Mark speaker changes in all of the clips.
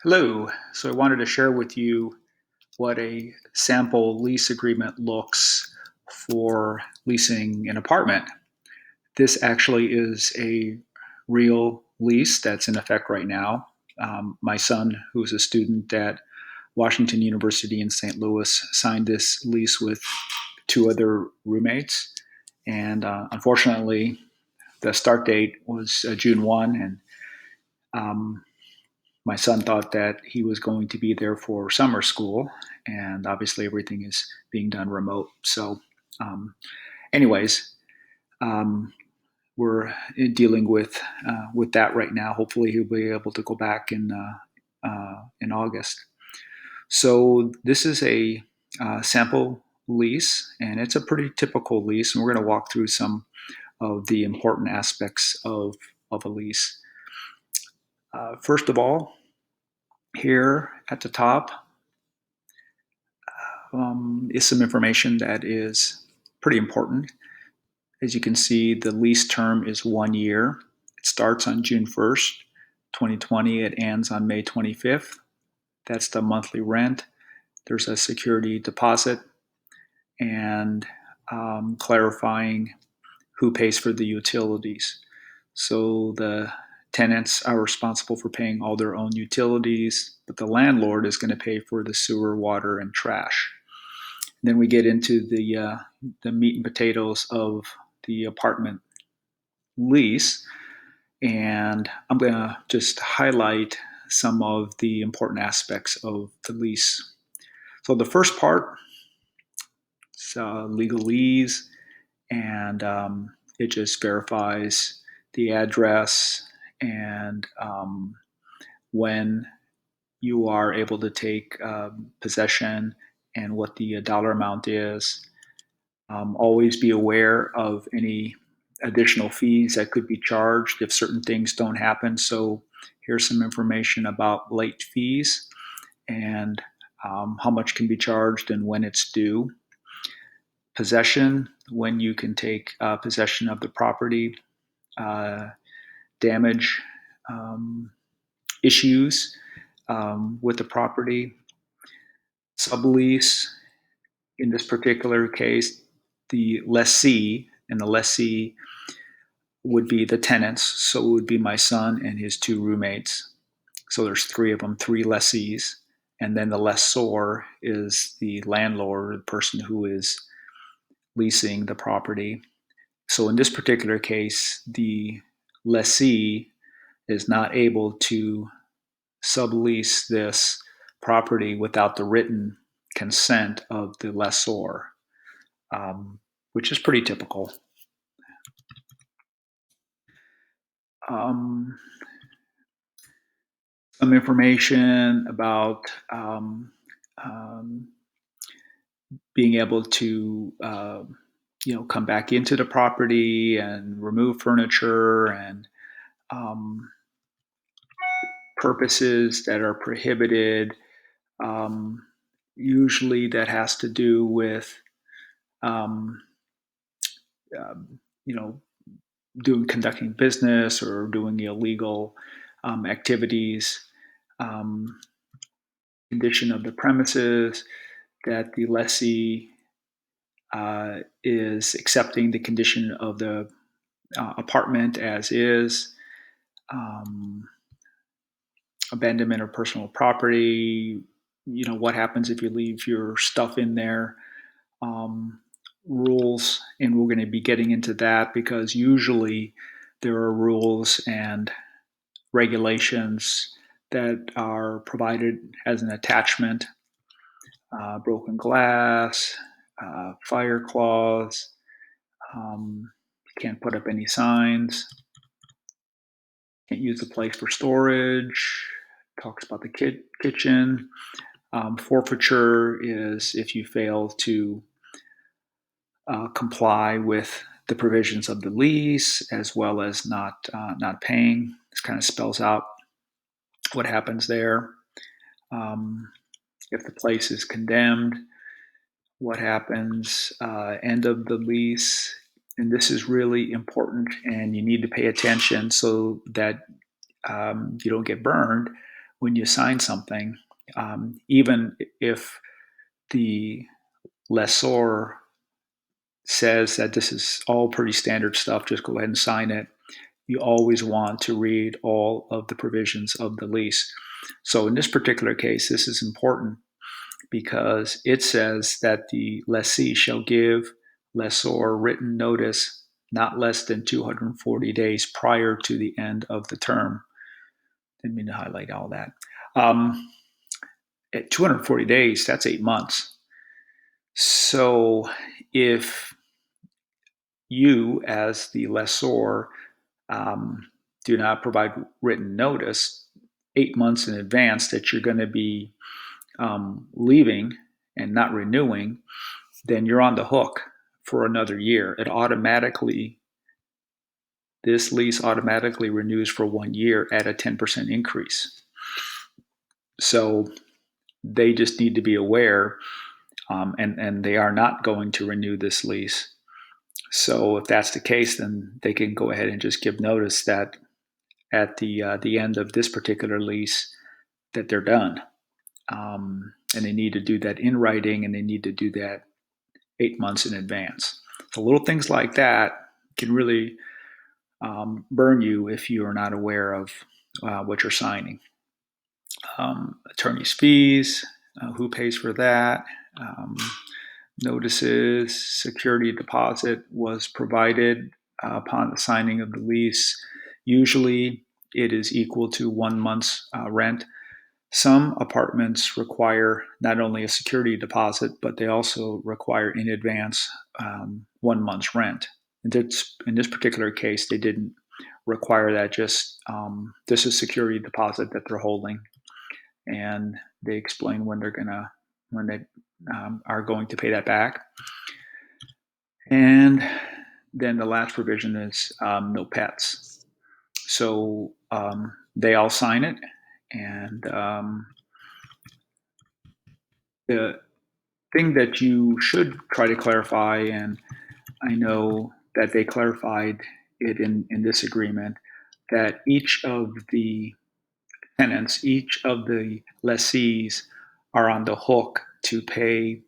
Speaker 1: Hello. So I wanted to share with you what a sample lease agreement looks for leasing an apartment. This actually is a real lease that's in effect right now. My son, who's a student at Washington University in St. Louis, signed this lease with two other roommates. And unfortunately, the start date was June 1, and um, my son thought that he was going to be there for summer school, and obviously everything is being done remote. So, um, anyways, um, we're dealing with that right now. Hopefully, he'll be able to go back in August. So this is a sample lease, and it's a pretty typical lease. And we're going to walk through some of the important aspects of a lease. First of all, here at the top is some information that is pretty important. As you can see, the lease term is 1 year. It starts on June 1st, 2020. It ends on May 25th. That's the monthly rent. There's a security deposit and clarifying who pays for the utilities. So the tenants are responsible for paying all their own utilities, but the landlord is going to pay for the sewer, water, and trash. Then we get into the meat and potatoes of the apartment lease, and I'm going to just highlight some of the important aspects of the lease. So the first part is legalese, and it just verifies the address and when you are able to take possession and what the dollar amount is. Always be aware of any additional fees that could be charged if certain things don't happen. So here's some information about late fees and how much can be charged and when it's due. Possession, when you can take possession of the property. Damage issues with the property. Sublease, in this particular case, the lessee, and the lessee would be the tenants. So it would be my son and his two roommates. So there's three of them, three lessees. And then the lessor is the landlord, the person who is leasing the property. So in this particular case, the lessee is not able to sublease this property without the written consent of the lessor, which is pretty typical. Um, some information about um, being able to come back into the property and remove furniture and um, purposes that are prohibited. Um, Usually that has to do with um, you know conducting business or doing illegal activities. Um, Condition of the premises, that the lessee is accepting the condition of the apartment as is. Um, Abandonment of personal property. What happens if you leave your stuff in there? Um, Rules, and we're going to be getting into that because usually there are rules and regulations that are provided as an attachment. Broken glass, fire clause. You can't put up any signs. Can't use the place for storage. Talks about the kitchen. Forfeiture is if you fail to comply with the provisions of the lease, as well as not paying. This kind of spells out what happens there. If the place is condemned, what happens, end of the lease. And this is really important, and you need to pay attention so that you don't get burned. when you sign something, even if the lessor says that this is all pretty standard stuff, just go ahead and sign it, you always want to read all of the provisions of the lease. So in this particular case, this is important because it says that the lessee shall give lessor written notice not less than 240 days prior to the end of the term. Didn't mean to highlight all that. At 240 days, that's 8 months. So if you, as the lessor, do not provide written notice 8 months in advance that you're going to be leaving and not renewing, then you're on the hook for another year. This lease automatically renews for 1 year at a 10% increase. So they just need to be aware, and they are not going to renew this lease. So if that's the case, then they can go ahead and just give notice that at the end of this particular lease that they're done. And they need to do that in writing, and they need to do that 8 months in advance. So little things like that can really burn you if you are not aware of what you're signing. Attorney's fees, who pays for that? Notices, security deposit was provided upon the signing of the lease. Usually it is equal to 1 month's rent. Some apartments require not only a security deposit, but they also require in advance 1 month's rent. In this particular case, they didn't require that. Just this is security deposit that they're holding, and they explain when they are going to pay that back. And then the last provision is no pets. So they all sign it, and the thing that you should try to clarify, and I know that they clarified it in this agreement, that each of the tenants, each of the lessees are on the hook to pay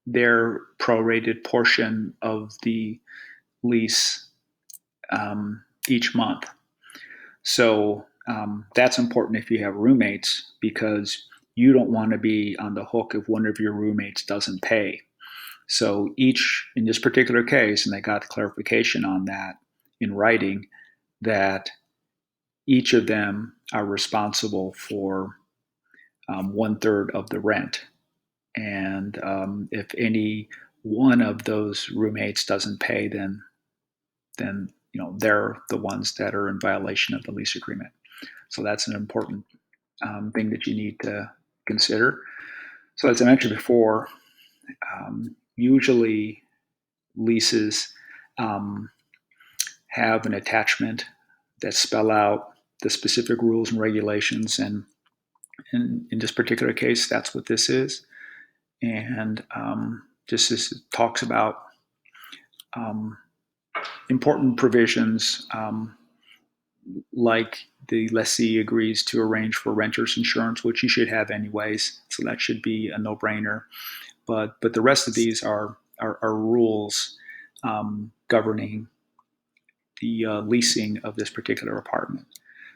Speaker 1: their prorated portion of the lease each month. So that's important if you have roommates, because you don't want to be on the hook if one of your roommates doesn't pay. So in this particular case, and they got clarification on that in writing, that each of them are responsible for 1/3 of the rent. And if any one of those roommates doesn't pay, then they're the ones that are in violation of the lease agreement. So that's an important thing that you need to consider. So as I mentioned before, usually leases have an attachment that spell out the specific rules and regulations, and in this particular case, that's what this is. And this talks about important provisions, like the lessee agrees to arrange for renter's insurance, which you should have anyways, so that should be a no-brainer. But the rest of these are rules governing the leasing of this particular apartment.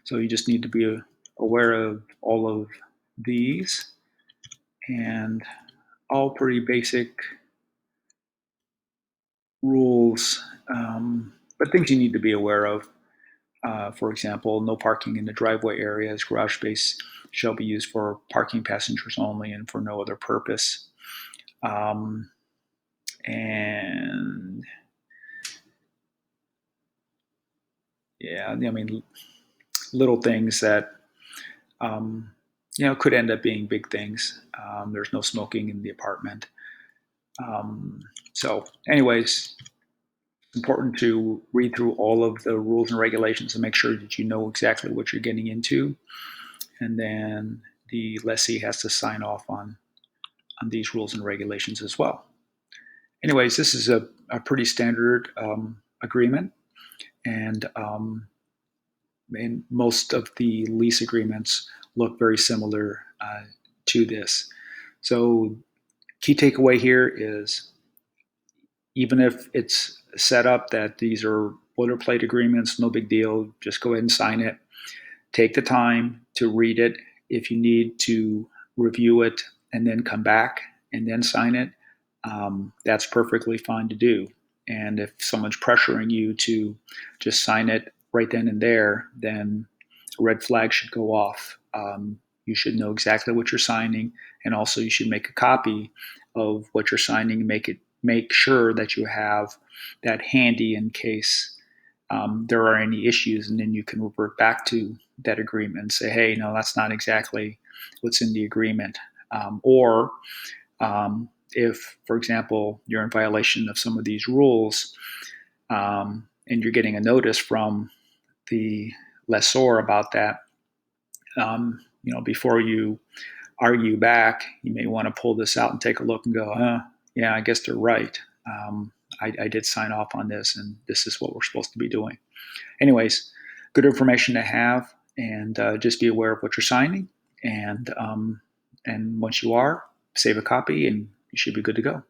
Speaker 1: So you just need to be aware of all of these, and all pretty basic rules, but things you need to be aware of. For example, no parking in the driveway areas. Garage space shall be used for parking passengers only and for no other purpose. And yeah, I mean, little things that could end up being big things. There's no smoking in the apartment. So, anyways, it's important to read through all of the rules and regulations and make sure that you know exactly what you're getting into. And then the lessee has to sign off on these rules and regulations as well. Anyways, this is a pretty standard agreement, and most of the lease agreements look very similar to this. So key takeaway here is, even if it's set up that these are boilerplate agreements, no big deal, just go ahead and sign it. Take the time to read it. If you need to review it and then come back and then sign it, that's perfectly fine to do. And if someone's pressuring you to just sign it right then and there, then a red flag should go off. You should know exactly what you're signing, and also you should make a copy of what you're signing and make sure that you have that handy in case there are any issues, and then you can revert back to that agreement and say, hey, no, that's not exactly what's in the agreement. Or if, for example, you're in violation of some of these rules, and you're getting a notice from the lessor about that, before you argue back, you may want to pull this out and take a look and go, yeah, I guess they're right. I did sign off on this, and this is what we're supposed to be doing. Anyways, good information to have, and just be aware of what you're signing. And once you are, save a copy, and you should be good to go.